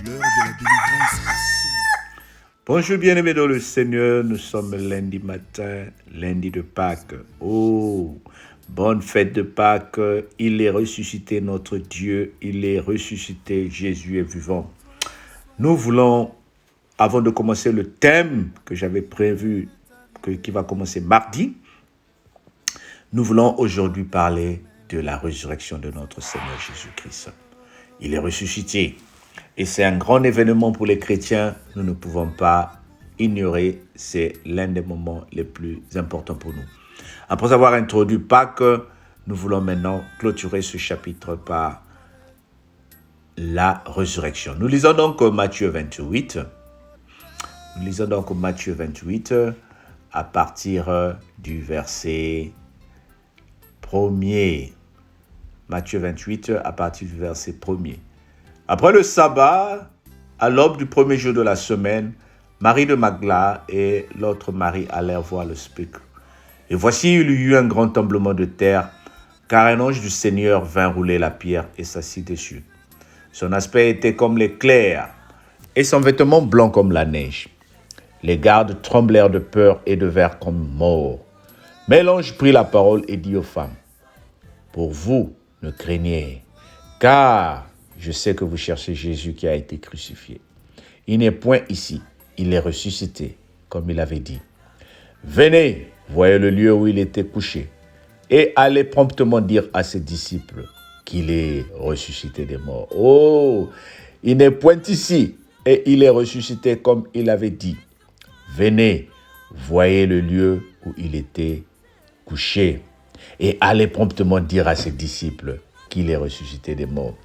l'heure de la délivrance a sonné. Bonjour bien-aimés dans le Seigneur, nous sommes lundi matin, lundi de Pâques. Oh, bonne fête de Pâques, il est ressuscité notre Dieu, il est ressuscité, Jésus est vivant. Nous voulons, avant de commencer le thème que j'avais prévu, qui va commencer mardi, nous voulons aujourd'hui parler de la résurrection de notre Seigneur Jésus-Christ. Il est ressuscité. Et c'est un grand événement pour les chrétiens, nous ne pouvons pas ignorer, c'est l'un des moments les plus importants pour nous. Après avoir introduit Pâques, nous voulons maintenant clôturer ce chapitre par la résurrection. Nous lisons donc Matthieu 28. Nous lisons donc Matthieu 28 à partir du verset 1er. Matthieu 28 à partir du verset 1er. Après le sabbat, à l'aube du premier jour de la semaine, Marie de Magdala et l'autre Marie allèrent voir le sépulcre. Et voici, il y eut un grand tremblement de terre, car un ange du Seigneur vint rouler la pierre et s'assit dessus. Son aspect était comme l'éclair, et son vêtement blanc comme la neige. Les gardes tremblèrent de peur et devinrent comme morts. Mais l'ange prit la parole et dit aux femmes, « Pour vous, ne craignez, car je sais que vous cherchez Jésus qui a été crucifié. Il n'est point ici, il est ressuscité, comme il avait dit. Venez, voyez le lieu où il était couché, et allez promptement dire à ses disciples qu'il est ressuscité des morts. Oh, il n'est point ici, et il est ressuscité comme il avait dit. Venez, voyez le lieu où il était couché, et allez promptement dire à ses disciples qu'il est ressuscité des morts. »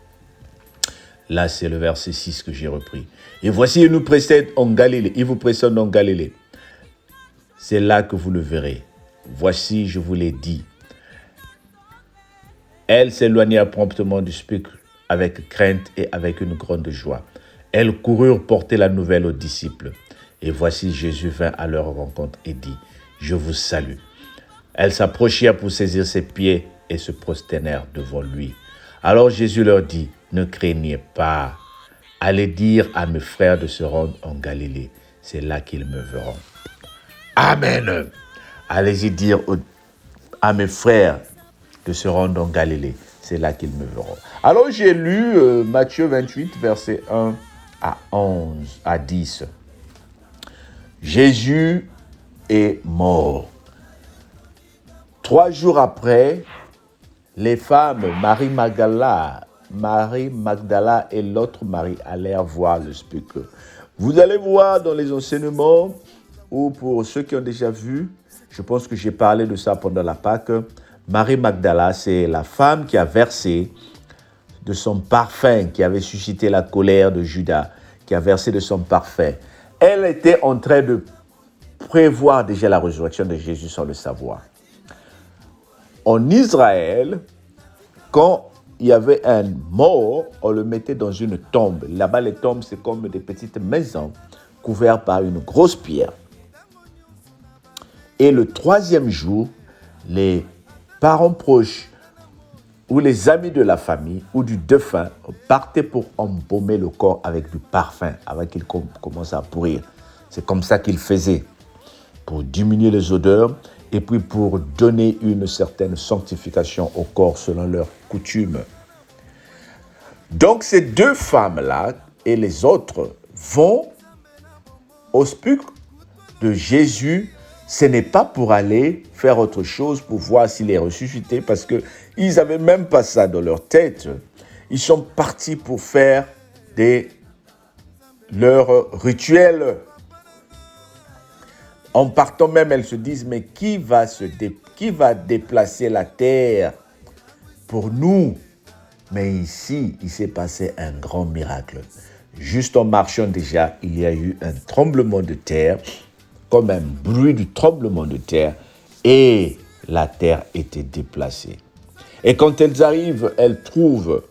Là, c'est le verset 6 que j'ai repris. Et voici, il nous précède en Galilée. Il vous précède en Galilée. C'est là que vous le verrez. Voici, je vous l'ai dit. Elles s'éloignèrent promptement du sépulcre avec crainte et avec une grande joie. Elles coururent porter la nouvelle aux disciples. Et voici, Jésus vint à leur rencontre et dit, « Je vous salue. » Elles s'approchèrent pour saisir ses pieds et se prosternèrent devant lui. Alors Jésus leur dit, « Ne craignez pas. Allez dire à mes frères de se rendre en Galilée. C'est là qu'ils me verront. » Amen. Allez-y dire à mes frères de se rendre en Galilée. C'est là qu'ils me verront. Alors j'ai lu Matthieu 28, versets 1 à 11, à 10. Jésus est mort. 3 jours après, les femmes Marie Magdala et l'autre Marie allèrent voir le sépulcre. Vous allez voir dans les enseignements, ou pour ceux qui ont déjà vu, je pense que j'ai parlé de ça pendant la Pâque, Marie Magdala, c'est la femme qui a versé de son parfum, qui avait suscité la colère de Judas, qui a versé de son parfum. Elle était en train de prévoir déjà la résurrection de Jésus sans le savoir. En Israël, quand il y avait un mort, on le mettait dans une tombe. Là-bas, les tombes, c'est comme des petites maisons couvertes par une grosse pierre. Et le 3e jour, les parents proches ou les amis de la famille ou du défunt partaient pour embaumer le corps avec du parfum avant qu'il commence à pourrir. C'est comme ça qu'ils faisaient, pour diminuer les odeurs et puis pour donner une certaine sanctification au corps selon leur coutume. Donc ces 2 femmes-là et les autres vont au sépulcre de Jésus. Ce n'est pas pour aller faire autre chose, pour voir s'il est ressuscité, parce qu'ils n'avaient même pas ça dans leur tête. Ils sont partis pour faire leurs rituels. En partant même, elles se disent, mais qui va déplacer la terre pour nous? Mais ici, il s'est passé un grand miracle. Juste en marchant déjà, il y a eu un tremblement de terre, comme un bruit du tremblement de terre, et la terre était déplacée. Et quand elles arrivent, elles trouvent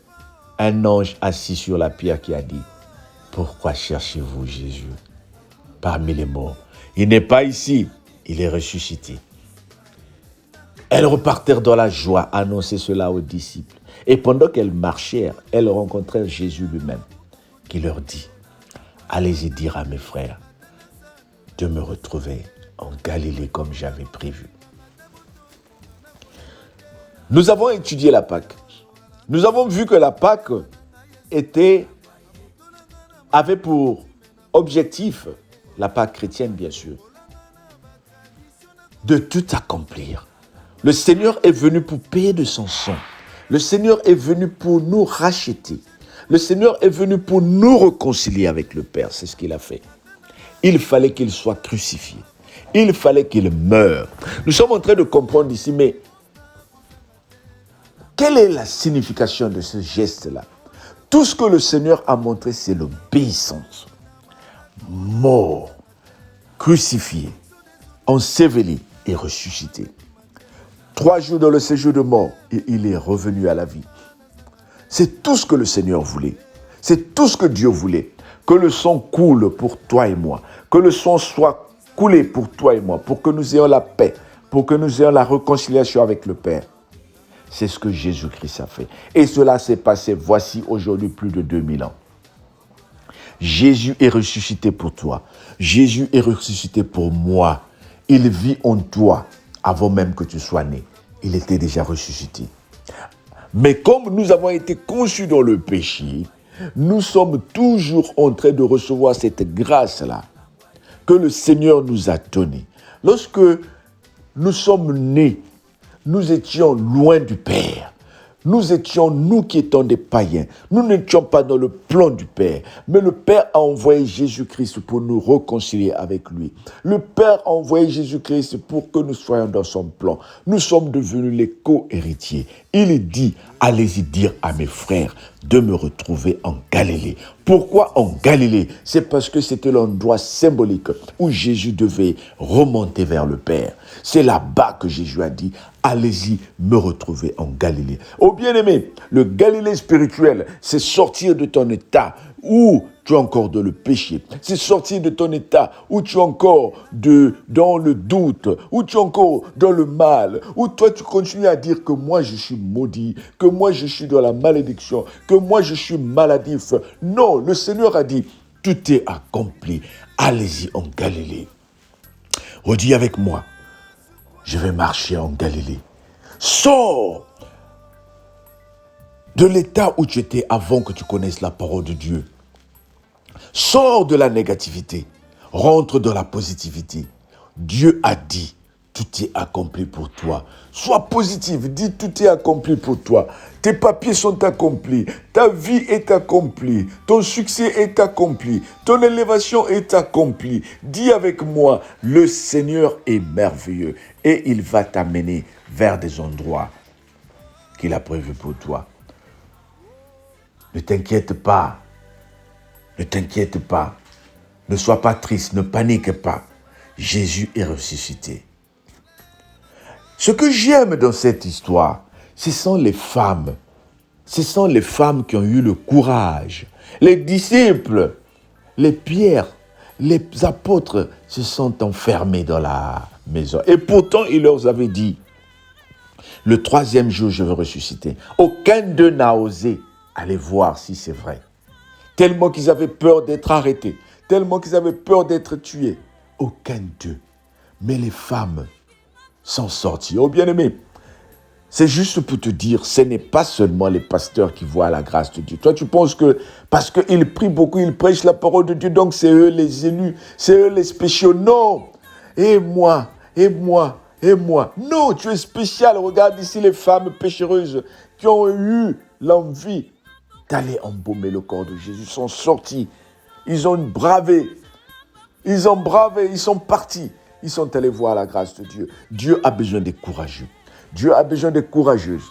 un ange assis sur la pierre qui a dit, « Pourquoi cherchez-vous Jésus parmi les morts? Il n'est pas ici, il est ressuscité. » Elles repartirent dans la joie, annoncer cela aux disciples. Et pendant qu'elles marchèrent, elles rencontrèrent Jésus lui-même, qui leur dit, allez-y dire à mes frères de me retrouver en Galilée comme j'avais prévu. Nous avons étudié la Pâque. Nous avons vu que la Pâque avait pour objectif, la Pâque chrétienne bien sûr, de tout accomplir. Le Seigneur est venu pour payer de son sang. Le Seigneur est venu pour nous racheter. Le Seigneur est venu pour nous réconcilier avec le Père. C'est ce qu'il a fait. Il fallait qu'il soit crucifié. Il fallait qu'il meure. Nous sommes en train de comprendre ici, mais quelle est la signification de ce geste-là? Tout ce que le Seigneur a montré, c'est l'obéissance. Mort, crucifié, enseveli et ressuscité. 3 jours dans le séjour de mort et il est revenu à la vie. C'est tout ce que le Seigneur voulait. C'est tout ce que Dieu voulait. Que le sang coule pour toi et moi. Que le sang soit coulé pour toi et moi. Pour que nous ayons la paix. Pour que nous ayons la réconciliation avec le Père. C'est ce que Jésus-Christ a fait. Et cela s'est passé, voici aujourd'hui, plus de 2000 ans. Jésus est ressuscité pour toi. Jésus est ressuscité pour moi. Il vit en toi avant même que tu sois né. Il était déjà ressuscité. Mais comme nous avons été conçus dans le péché, nous sommes toujours en train de recevoir cette grâce-là que le Seigneur nous a donnée. Lorsque nous sommes nés, nous étions loin du Père. Nous qui étions des païens, nous n'étions pas dans le plan du Père. Mais le Père a envoyé Jésus-Christ pour nous réconcilier avec lui. Le Père a envoyé Jésus-Christ pour que nous soyons dans son plan. Nous sommes devenus les co-héritiers. Il dit, allez-y dire à mes frères de me retrouver en Galilée. Pourquoi en Galilée? C'est parce que c'était l'endroit symbolique où Jésus devait remonter vers le Père. C'est là-bas que Jésus a dit, allez-y me retrouver en Galilée. Oh bien-aimé, le Galilée spirituel, c'est sortir de ton état où tu es encore dans le péché. C'est sortir de ton état où tu es encore dans le doute, où tu es encore dans le mal, où toi tu continues à dire que moi je suis maudit, que moi je suis dans la malédiction, que moi je suis maladif. Non, le Seigneur a dit, tout est accompli. Allez-y en Galilée. Redis avec moi, je vais marcher en Galilée. Sors de l'état où tu étais avant que tu connaisses la parole de Dieu. Sors de la négativité. Rentre dans la positivité. Dieu a dit, tout est accompli pour toi. Sois positif, dis tout est accompli pour toi. Tes papiers sont accomplis. Ta vie est accomplie. Ton succès est accompli. Ton élévation est accomplie. Dis avec moi, le Seigneur est merveilleux et il va t'amener vers des endroits qu'il a prévus pour toi. Ne t'inquiète pas. Ne t'inquiète pas. Ne sois pas triste, ne panique pas. Jésus est ressuscité. Ce que j'aime dans cette histoire, ce sont les femmes. Ce sont les femmes qui ont eu le courage. Les disciples, les pierres, les apôtres se sont enfermés dans la maison. Et pourtant, il leur avait dit, le 3e jour, je vais ressusciter. Aucun d'eux n'a osé aller voir si c'est vrai. Tellement qu'ils avaient peur d'être arrêtés, tellement qu'ils avaient peur d'être tués. Aucun d'eux. Mais les femmes sont sorties. Oh bien-aimé, c'est juste pour te dire, ce n'est pas seulement les pasteurs qui voient la grâce de Dieu. Toi, tu penses que parce qu'ils prient beaucoup, ils prêchent la parole de Dieu, donc c'est eux les élus, c'est eux les spéciaux. Non. Et moi. Non, tu es spécial. Regarde ici les femmes péchereuses qui ont eu l'envie d'aller embaumer le corps de Jésus. Ils sont sortis. Ils ont bravé. Ils sont partis. Ils sont allés voir la grâce de Dieu. Dieu a besoin des courageux. Dieu a besoin des courageuses.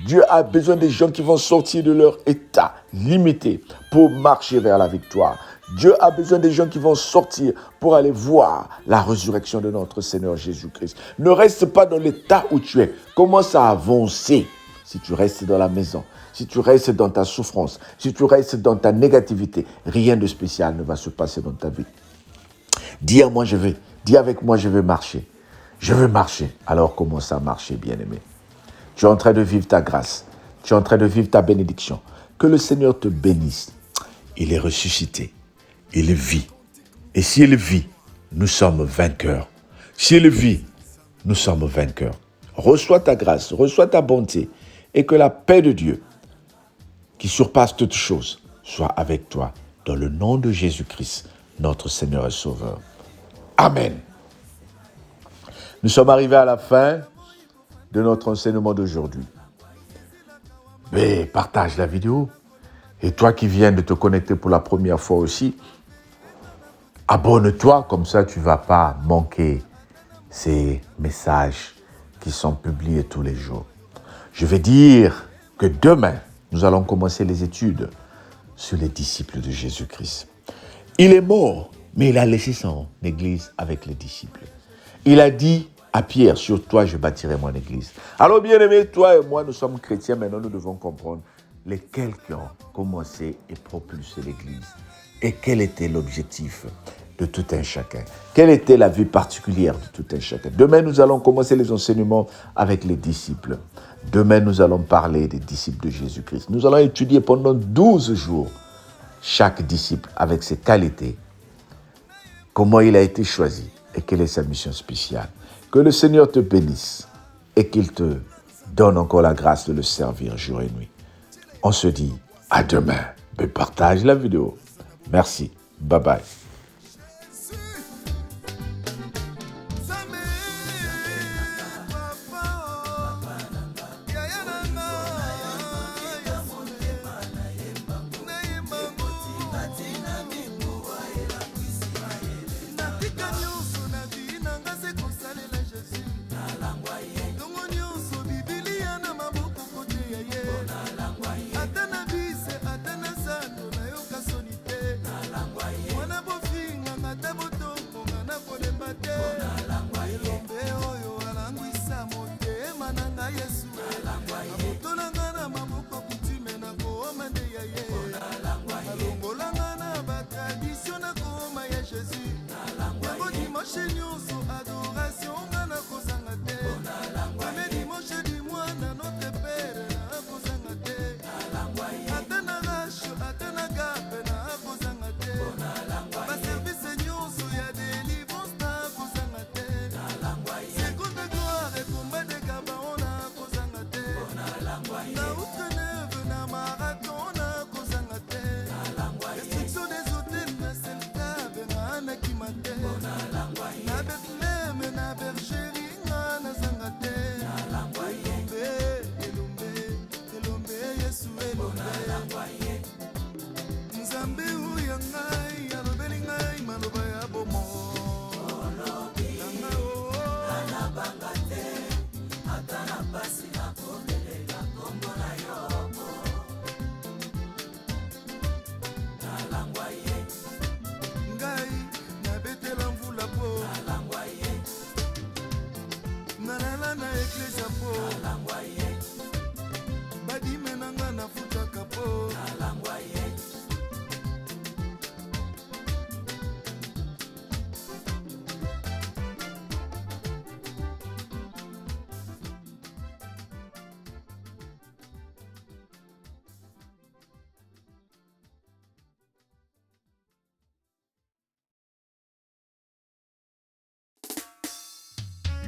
Dieu a besoin des gens qui vont sortir de leur état limité pour marcher vers la victoire. Dieu a besoin des gens qui vont sortir pour aller voir la résurrection de notre Seigneur Jésus-Christ. Ne reste pas dans l'état où tu es. Commence à avancer. Si tu restes dans la maison, si tu restes dans ta souffrance, si tu restes dans ta négativité, rien de spécial ne va se passer dans ta vie. Dis à moi, dis avec moi, je vais marcher. Je veux marcher. Alors commence à marcher, bien-aimé. Tu es en train de vivre ta grâce. Tu es en train de vivre ta bénédiction. Que le Seigneur te bénisse. Il est ressuscité. il vit. Et s'il vit, nous sommes vainqueurs. S'il vit, nous sommes vainqueurs. Reçois ta grâce, reçois ta bonté, et que la paix de Dieu, qui surpasse toutes choses, soit avec toi, dans le nom de Jésus-Christ, notre Seigneur et Sauveur. Amen. Nous sommes arrivés à la fin de notre enseignement d'aujourd'hui. Mais partage la vidéo. Et toi qui viens de te connecter pour la première fois aussi, abonne-toi, comme ça tu ne vas pas manquer ces messages qui sont publiés tous les jours. Je vais dire que demain, nous allons commencer les études sur les disciples de Jésus-Christ. Il est mort, mais il a laissé son église avec les disciples. Il a dit à Pierre, sur toi je bâtirai mon église. Alors bien aimé, toi et moi, nous sommes chrétiens, maintenant nous devons comprendre lesquels qui ont commencé et propulsé l'église. Et quel était l'objectif de tout un chacun? Quelle était la vie particulière de tout un chacun? Demain, nous allons commencer les enseignements avec les disciples. Demain, nous allons parler des disciples de Jésus-Christ. Nous allons étudier pendant 12 jours chaque disciple avec ses qualités, comment il a été choisi et quelle est sa mission spéciale. Que le Seigneur te bénisse et qu'il te donne encore la grâce de le servir jour et nuit. On se dit à demain. Mais partage la vidéo. Merci. Bye bye.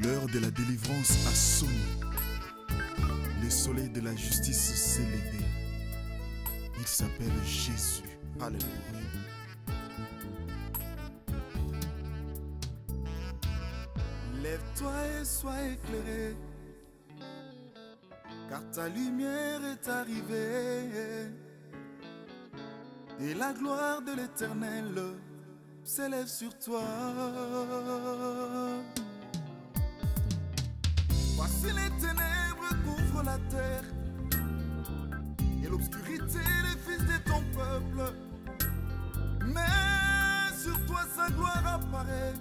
L'heure de la délivrance a sonné. Le soleil de la justice s'est levé. Il s'appelle Jésus. Alléluia. Lève-toi et sois éclairé, car ta lumière est arrivée. Et la gloire de l'Éternel s'élève sur toi. Voici les ténèbres couvrent la terre, et l'obscurité les fils de ton peuple. Mais sur toi sa gloire apparaît.